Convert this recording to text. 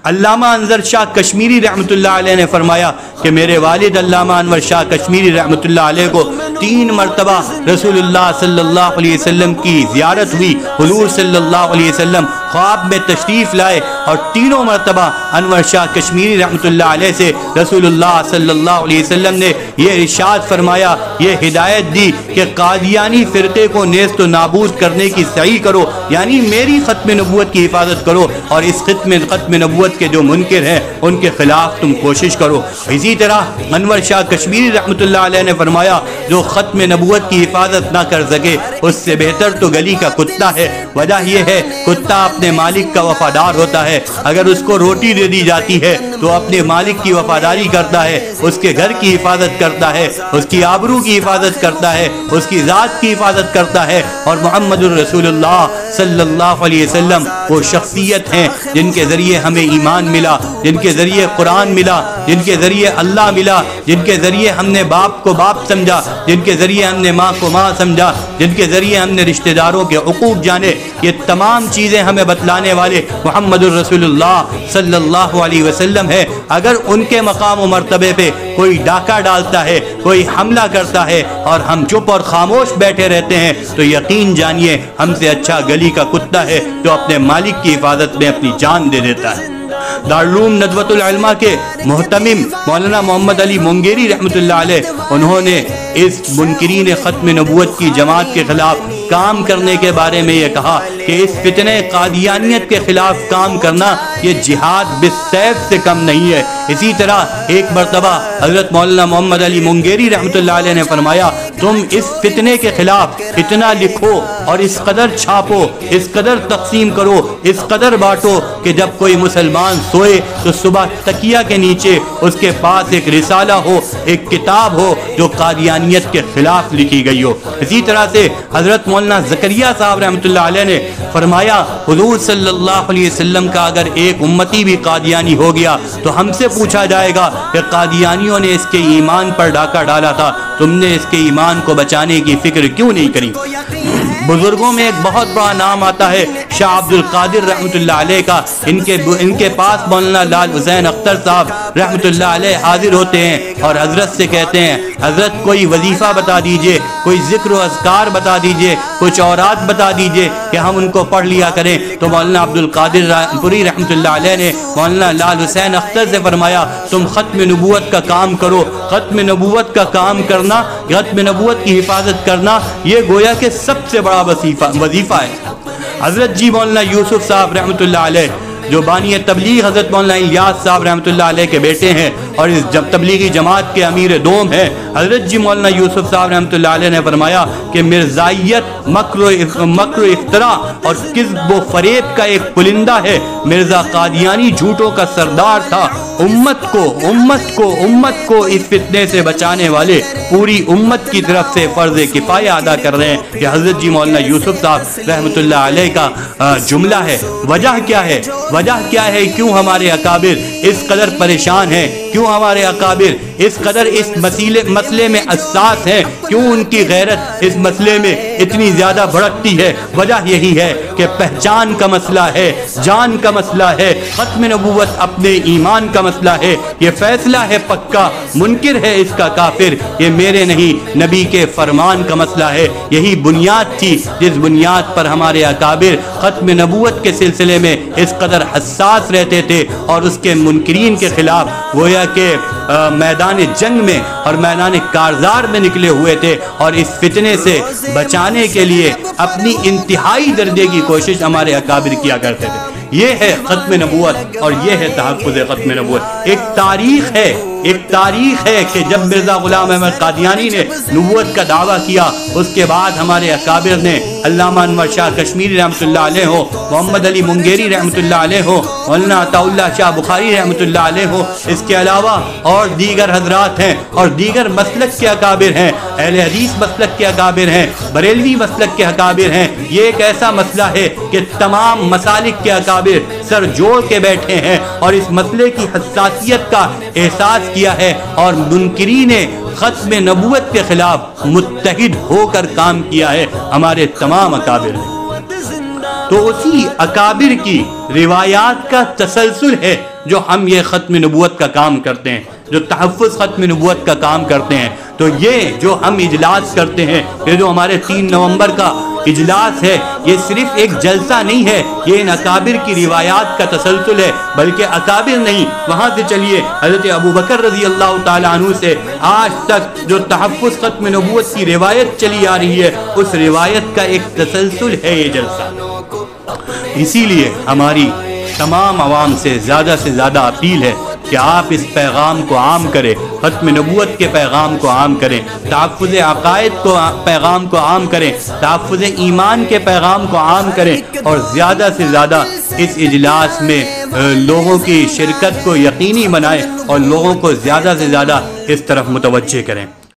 علامہ انور شاہ کشمیری رحمۃ اللہ علیہ نے فرمایا کہ میرے والد علامہ انور شاہ کشمیری رحمۃ اللہ علیہ کو 3 مرتبہ رسول اللہ صلی اللہ علیہ وسلم کی زیارت ہوئی. حضور صلی اللہ علیہ وسلم خواب میں تشریف لائے اور تینوں مرتبہ انور شاہ کشمیری رحمۃ اللہ علیہ سے رسول اللہ صلی اللہ علیہ وسلم نے یہ ارشاد فرمایا، یہ ہدایت دی کہ قادیانی فرقے کو نیست و نابود کرنے کی سعی کرو، یعنی میری ختم نبوت کی حفاظت کرو، اور اس ختم نبوت کے جو منکر ہیں ان کے خلاف تم کوشش کرو. اسی طرح انور شاہ کشمیری رحمۃ اللہ علیہ نے فرمایا جو ختم نبوت کی حفاظت نہ کر سکے اس سے بہتر تو گلی کا کتا ہے. وجہ یہ ہے کتا اپنے مالک کا وفادار ہوتا ہے، اگر اس کو روٹی دے دی جاتی ہے تو اپنے مالک کی وفاداری کرتا ہے، اس کے گھر کی حفاظت کرتا ہے، اس کی آبرو کی حفاظت کرتا ہے، اس کی ذات کی حفاظت کرتا ہے. اور محمد الرسول اللہ صلی اللہ علیہ وسلم وہ شخصیت ہیں جن کے ذریعے ہمیں ایمان ملا، جن کے ذریعے قرآن ملا، جن کے ذریعے اللہ ملا، جن کے ذریعے ہم نے باپ کو باپ سمجھا، جن کے ذریعے ہم نے ماں کو ماں سمجھا، جن کے ذریعے ہم نے رشتہ داروں کے حقوق جانے. یہ تمام چیزیں ہمیں بتلانے والے محمد الرسول اللہ صلی اللہ علیہ وسلم ہے. اگر ان کے مقام و مرتبے پہ کوئی ڈاکہ ڈالتا ہے، کوئی حملہ کرتا ہے اور ہم چپ اور خاموش بیٹھے رہتے ہیں تو یقین جانیے ہم سے اچھا گلی کا کتا ہے جو اپنے مالک کی حفاظت میں اپنی جان دے دیتا ہے. دارالعلوم ندوۃ العلماء کے محتمم مولانا محمد علی مونگیری رحمۃ اللہ علیہ انہوں نے اس منکرین ختم نبوت کی جماعت کے خلاف کام کرنے کے بارے میں یہ کہا کہ اس فتنہ قادیانیت کے خلاف کام کرنا یہ جہاد بالسیف سے کم نہیں ہے. اسی طرح ایک مرتبہ حضرت مولانا محمد علی مونگیری رحمۃ اللہ علیہ نے فرمایا تم اس فتنے کے خلاف اتنا لکھو اور اس قدر چھاپو، اس قدر تقسیم کرو، اس قدر بانٹو کہ جب کوئی مسلمان سوئے تو صبح تکیہ کے نیچے اس کے پاس ایک رسالہ ہو، ایک کتاب ہو جو قادیانیت کے خلاف لکھی گئی ہو. اسی طرح سے حضرت مولانا زکریہ صاحب رحمۃ اللہ علیہ نے فرمایا حضور صلی اللہ علیہ وسلم کا اگر ایک امتی بھی قادیانی ہو گیا تو ہم سے پوچھا جائے گا کہ قادیانیوں نے اس کے ایمان پر ڈاکہ ڈالا تھا، تم نے اس کے ایمان کو بچانے کی فکر کیوں نہیں کری. بزرگوں میں ایک بہت بڑا نام آتا ہے شاہ عبد القادر رحمۃ اللہ علیہ کا. ان کے پاس مولانا لال حسین اختر صاحب رحمۃ اللہ علیہ حاضر ہوتے ہیں اور حضرت سے کہتے ہیں حضرت کوئی وظیفہ بتا دیجئے، کوئی ذکر و اذکار بتا دیجئے، کچھ اورات بتا دیجئے کہ ہم ان کو پڑھ لیا کریں. تو مولانا عبد القادر پوری رحمۃ اللہ علیہ نے مولانا لال حسین اختر سے فرمایا تم ختم نبوت کا کام کرو. ختم نبوت کا کام کرنا، ختم نبوت کی حفاظت کرنا یہ گویا کہ سب سے بڑا وظیفہ ہے. حضرت جی مولانا یوسف صاحب رحمۃ اللہ علیہ جو بانی تبلیغ حضرت مولانا الیاس صاحب رحمۃ اللہ علیہ کے بیٹے ہیں اور اس تبلیغی جماعت کے امیر دوم ہیں، حضرت جی مولانا یوسف صاحب رحمۃ اللہ علیہ نے فرمایا کہ مرزائیت مکر و افتراء اور کذب و فریب کا ایک پلندہ ہے. مرزا قادیانی جھوٹوں کا سردار تھا. امت کو اس فتنے سے بچانے والے پوری امت کی طرف سے فرض کفایہ ادا کر رہے ہیں. یہ حضرت جی مولانا یوسف صاحب رحمۃ اللہ علیہ کا جملہ ہے. وجہ کیا ہے کیوں ہمارے اکابر اس قدر پریشان ہیں، کیوں ہمارے اکابر اس قدر اس مسئلے میں حساس ہیں، کیوں ان کی غیرت اس مسئلے میں اتنی زیادہ بھڑکتی ہے. وجہ یہی ہے کہ پہچان کا مسئلہ ہے، جان کا مسئلہ ہے، ختم نبوت اپنے ایمان کا مسئلہ ہے. یہ فیصلہ ہے پکا، منکر ہے اس کا کافر، یہ میرے نہیں نبی کے فرمان کا مسئلہ ہے. یہی بنیاد تھی جس بنیاد پر ہمارے اکابر ختم نبوت کے سلسلے میں اس قدر حساس رہتے تھے اور اس کے منکرین کے خلاف گویا کہ میدان جنگ میں اور میدان کارزار میں نکلے ہوئے تھے اور اس فتنے سے بچانے کے لیے اپنی انتہائی درجے کی کوشش ہمارے اکابر کیا کرتے تھے. یہ ہے ختم نبوت اور یہ ہے تحفظ ختم نبوت. ایک تاریخ ہے کہ جب مرزا غلام احمد قادیانی نے نبوت کا دعویٰ کیا اس کے بعد ہمارے اکابر نے علامہ انور شاہ کشمیری رحمۃ اللہ علیہ ہو، محمد علی مونگیری رحمۃ اللہ علیہ ہو، مولانا عطا اللہ شاہ بخاری رحمۃ اللہ علیہ ہو، اس کے علاوہ اور دیگر حضرات ہیں اور دیگر مسلک کے اکابر ہیں، اہل حدیث مسلک کے اکابر ہیں، بریلوی مسلک کے اکابر ہیں. یہ ایک ایسا مسئلہ ہے کہ تمام مسالک کے اکابر سر جوڑ کے بیٹھے ہیں اور اس مسئلے کی حساسیت کا احساس کیا ہے اور منکرین ختم نبوت کے خلاف متحد ہو کر کام کیا ہے ہمارے تمام اکابر نے. تو اسی اکابر کی روایات کا تسلسل ہے جو ہم یہ ختم نبوت کا کام کرتے ہیں، جو تحفظ ختم نبوت کا کام کرتے ہیں۔ تو یہ جو ہم اجلاس کرتے ہیں، یہ جو ہمارے 3 نومبر کا اجلاس ہے، یہ صرف ایک جلسہ نہیں ہے، یہ ان اکابر کی روایات کا تسلسل ہے، بلکہ اکابر نہیں، وہاں سے چلیے حضرت ابوبکر رضی اللہ تعالیٰ عنہ سے آج تک جو تحفظ ختم نبوت کی روایت چلی آ رہی ہے، اس روایت کا ایک تسلسل ہے یہ جلسہ۔ اسی لیے ہماری تمام عوام سے زیادہ اپیل ہے کہ آپ اس پیغام کو عام کریں، ختم نبوت کے پیغام کو عام کریں، تحفظ عقائد کو پیغام کو عام کریں، تحفظ ایمان کے پیغام کو عام کریں، اور زیادہ سے زیادہ اس اجلاس میں لوگوں کی شرکت کو یقینی بنائیں اور لوگوں کو زیادہ سے زیادہ اس طرف متوجہ کریں۔